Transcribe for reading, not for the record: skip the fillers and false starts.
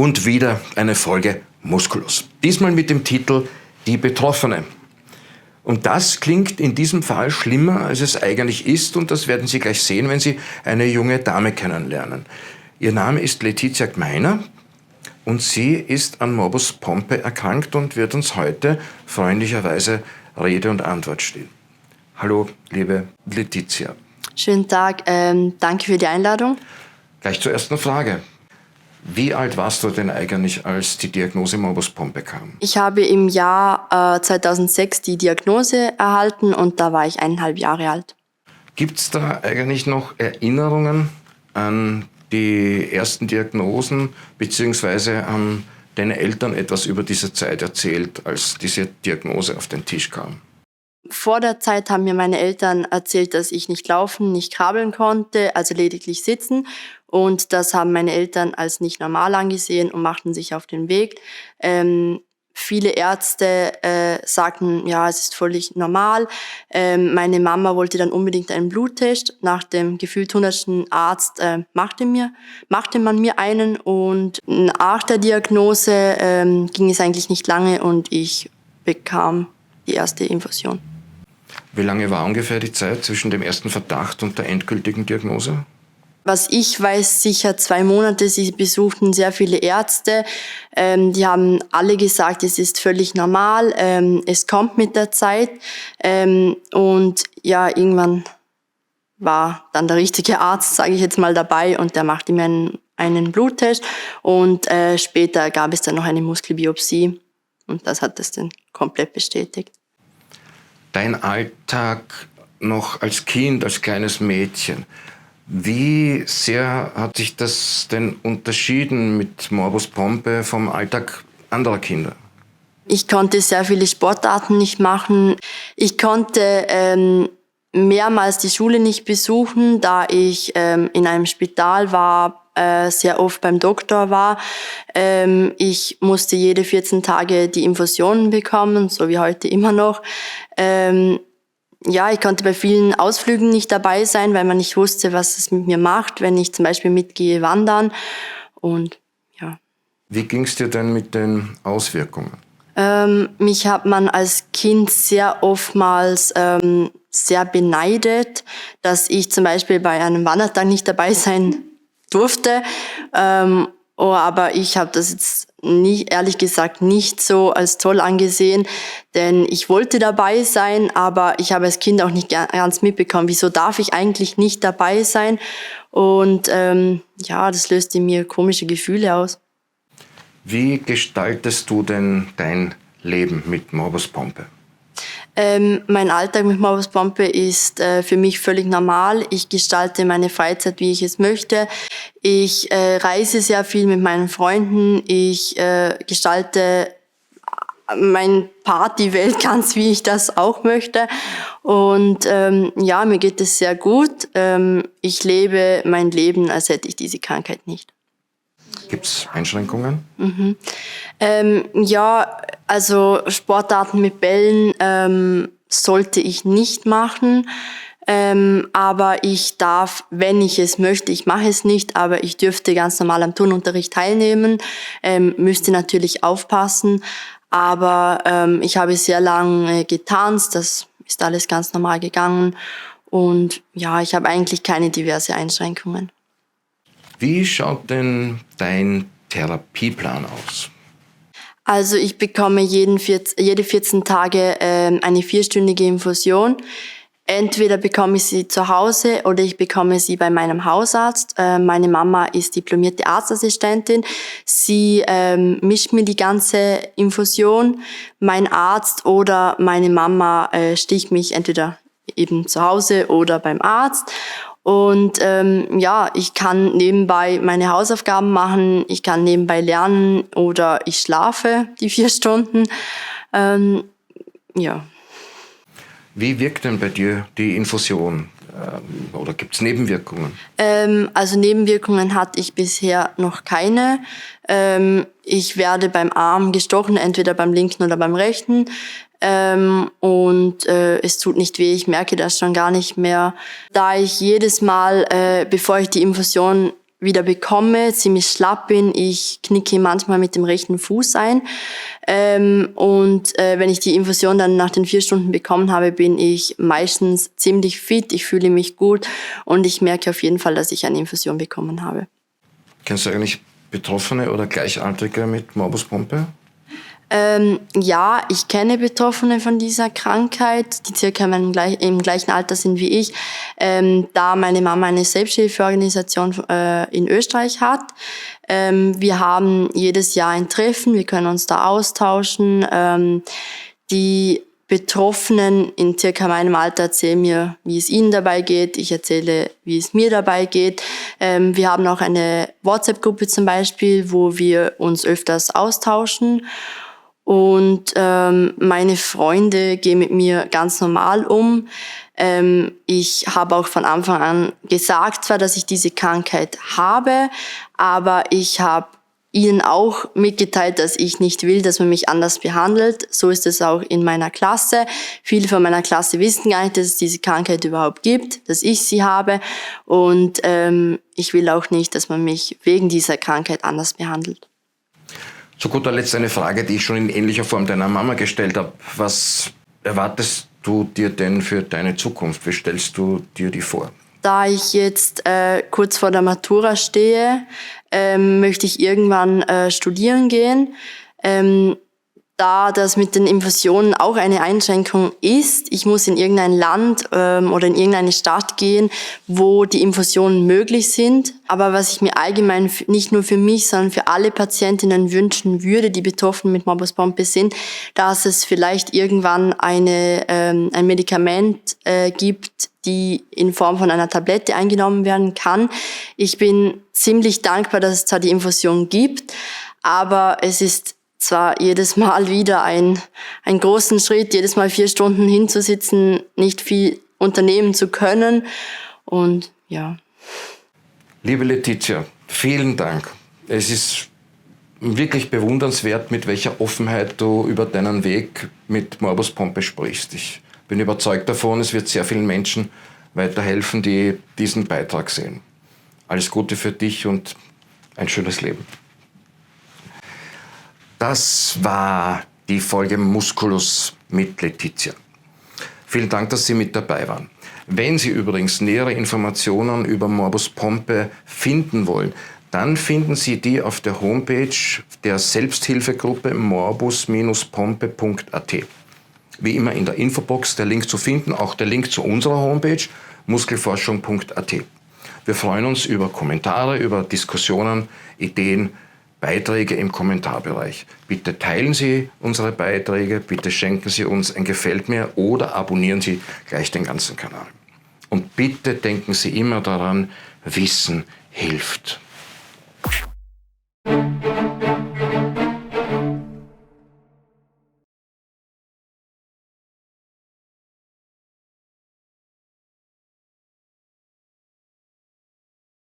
Und wieder eine Folge Musculus. Diesmal mit dem Titel Die Betroffene. Und das klingt in diesem Fall schlimmer, als es eigentlich ist. Und das werden Sie gleich sehen, wenn Sie eine junge Dame kennenlernen. Ihr Name ist Letizia Gmeiner und sie ist an Morbus Pompe erkrankt und wird uns heute freundlicherweise Rede und Antwort stehen. Hallo, liebe Letizia. Schönen Tag, danke für die Einladung. Gleich zur ersten Frage. Wie alt warst du denn eigentlich, als die Diagnose Morbus Pompe kam? Ich habe im Jahr 2006 die Diagnose erhalten und da war ich 1,5 Jahre alt. Gibt es da eigentlich noch Erinnerungen an die ersten Diagnosen, beziehungsweise haben deine Eltern etwas über diese Zeit erzählt, als diese Diagnose auf den Tisch kam? Vor der Zeit haben mir meine Eltern erzählt, dass ich nicht laufen, nicht krabbeln konnte, also lediglich sitzen. Und das haben meine Eltern als nicht normal angesehen und machten sich auf den Weg. Viele Ärzte sagten, ja, es ist völlig normal. Meine Mama wollte dann unbedingt einen Bluttest. Nach dem gefühlt 100. Arzt machte man mir einen. Und nach der Diagnose ging es eigentlich nicht lange und ich bekam die erste Infusion. Wie lange war ungefähr die Zeit zwischen dem ersten Verdacht und der endgültigen Diagnose? Was ich weiß, sicher 2 Monate. Sie besuchten sehr viele Ärzte. Die haben alle gesagt, es ist völlig normal. Es kommt mit der Zeit. Und ja, irgendwann war dann der richtige Arzt, sage ich jetzt mal, dabei und der machte mir einen Bluttest. Und später gab es dann noch eine Muskelbiopsie. Und das hat es dann komplett bestätigt. Dein Alltag noch als Kind, als kleines Mädchen. Wie sehr hat sich das denn unterschieden mit Morbus Pompe vom Alltag anderer Kinder? Ich konnte sehr viele Sportarten nicht machen. Ich konnte mehrmals die Schule nicht besuchen, da ich in einem Spital war, sehr oft beim Doktor war. Ich musste jede 14 Tage die Infusionen bekommen, so wie heute immer noch. Ja, ich konnte bei vielen Ausflügen nicht dabei sein, weil man nicht wusste, was es mit mir macht, wenn ich zum Beispiel mitgehe wandern. Und ja. Wie ging es dir denn mit den Auswirkungen? Mich hat man als Kind sehr oftmals sehr beneidet, dass ich zum Beispiel bei einem Wandertag nicht dabei sein durfte. Aber ich habe das jetzt ehrlich gesagt nicht so als toll angesehen, denn ich wollte dabei sein, aber ich habe als Kind auch nicht ganz mitbekommen, wieso darf ich eigentlich nicht dabei sein? Und ja, das löste in mir komische Gefühle aus. Wie gestaltest du denn dein Leben mit Morbus Pompe? Mein Alltag mit Morbus Pompe ist für mich völlig normal. Ich gestalte meine Freizeit, wie ich es möchte. Ich reise sehr viel mit meinen Freunden. Ich gestalte meine Partywelt ganz, wie ich das auch möchte. Und ja, mir geht es sehr gut. Ich lebe mein Leben, als hätte ich diese Krankheit nicht. Gibt es Einschränkungen? Ja, also Sportarten mit Bällen sollte ich nicht machen. Aber ich darf, wenn ich es möchte, ich mache es nicht, aber ich dürfte ganz normal am Turnunterricht teilnehmen, müsste natürlich aufpassen. Aber ich habe sehr lange getanzt, das ist alles ganz normal gegangen. Und ja, ich habe eigentlich keine diverse Einschränkungen. Wie schaut denn dein Therapieplan aus? Also ich bekomme jede 14 Tage eine 4-stündige Infusion. Entweder bekomme ich sie zu Hause oder ich bekomme sie bei meinem Hausarzt. Meine Mama ist diplomierte Arztassistentin. Sie mischt mir die ganze Infusion. Mein Arzt oder meine Mama sticht mich entweder eben zu Hause oder beim Arzt. Und ja, ich kann nebenbei meine Hausaufgaben machen, ich kann nebenbei lernen oder ich schlafe die 4 Stunden. Ja. Wie wirkt denn bei dir die Infusion? Oder gibt es Nebenwirkungen? Also Nebenwirkungen hatte ich bisher noch keine. Ich werde beim Arm gestochen, entweder beim linken oder beim rechten. Und es tut nicht weh, ich merke das schon gar nicht mehr. Da ich jedes Mal, bevor ich die Infusion wieder bekomme, ziemlich schlapp bin. Ich knicke manchmal mit dem rechten Fuß ein. Wenn ich die Infusion dann nach den 4 Stunden bekommen habe, bin ich meistens ziemlich fit. Ich fühle mich gut und ich merke auf jeden Fall, dass ich eine Infusion bekommen habe. Kennst du eigentlich Betroffene oder Gleichaltrige mit Morbus Pompe? Ja, ich kenne Betroffene von dieser Krankheit, die circa im gleichen Alter sind wie ich, da meine Mama eine Selbsthilfeorganisation in Österreich hat. Wir haben jedes Jahr ein Treffen, wir können uns da austauschen. Die Betroffenen in circa meinem Alter erzählen mir, wie es ihnen dabei geht. Ich erzähle, wie es mir dabei geht. Wir haben auch eine WhatsApp-Gruppe zum Beispiel, wo wir uns öfters austauschen. Und meine Freunde gehen mit mir ganz normal um. Ich habe auch von Anfang an gesagt zwar, dass ich diese Krankheit habe, aber ich habe ihnen auch mitgeteilt, dass ich nicht will, dass man mich anders behandelt. So ist es auch in meiner Klasse. Viele von meiner Klasse wissen gar nicht, dass es diese Krankheit überhaupt gibt, dass ich sie habe. Und ich will auch nicht, dass man mich wegen dieser Krankheit anders behandelt. Zu guter Letzt eine Frage, die ich schon in ähnlicher Form deiner Mama gestellt habe. Was erwartest du dir denn für deine Zukunft? Wie stellst du dir die vor? Da ich jetzt kurz vor der Matura stehe, möchte ich irgendwann studieren gehen. Da das mit den Infusionen auch eine Einschränkung ist, ich muss in irgendein Land oder in irgendeine Stadt gehen, wo die Infusionen möglich sind. Aber was ich mir allgemein nicht nur für mich, sondern für alle Patientinnen wünschen würde, die betroffen mit Morbus Pompe sind, dass es vielleicht irgendwann ein Medikament gibt, die in Form von einer Tablette eingenommen werden kann. Ich bin ziemlich dankbar, dass es zwar die Infusion gibt, aber es ist zwar jedes Mal wieder ein großen Schritt, jedes Mal 4 Stunden hinzusitzen, nicht viel unternehmen zu können. Und ja. Liebe Letizia, vielen Dank. Es ist wirklich bewundernswert, mit welcher Offenheit du über deinen Weg mit Morbus Pompe sprichst. Ich bin überzeugt davon, es wird sehr vielen Menschen weiterhelfen, die diesen Beitrag sehen. Alles Gute für dich und ein schönes Leben. Das war die Folge Musculus mit Letizia. Vielen Dank, dass Sie mit dabei waren. Wenn Sie übrigens nähere Informationen über Morbus Pompe finden wollen, dann finden Sie die auf der Homepage der Selbsthilfegruppe morbus-pompe.at. Wie immer in der Infobox der Link zu finden, auch der Link zu unserer Homepage muskelforschung.at. Wir freuen uns über Kommentare, über Diskussionen, Ideen, Beiträge im Kommentarbereich. Bitte teilen Sie unsere Beiträge, bitte schenken Sie uns ein Gefällt mir oder abonnieren Sie gleich den ganzen Kanal. Und bitte denken Sie immer daran, Wissen hilft.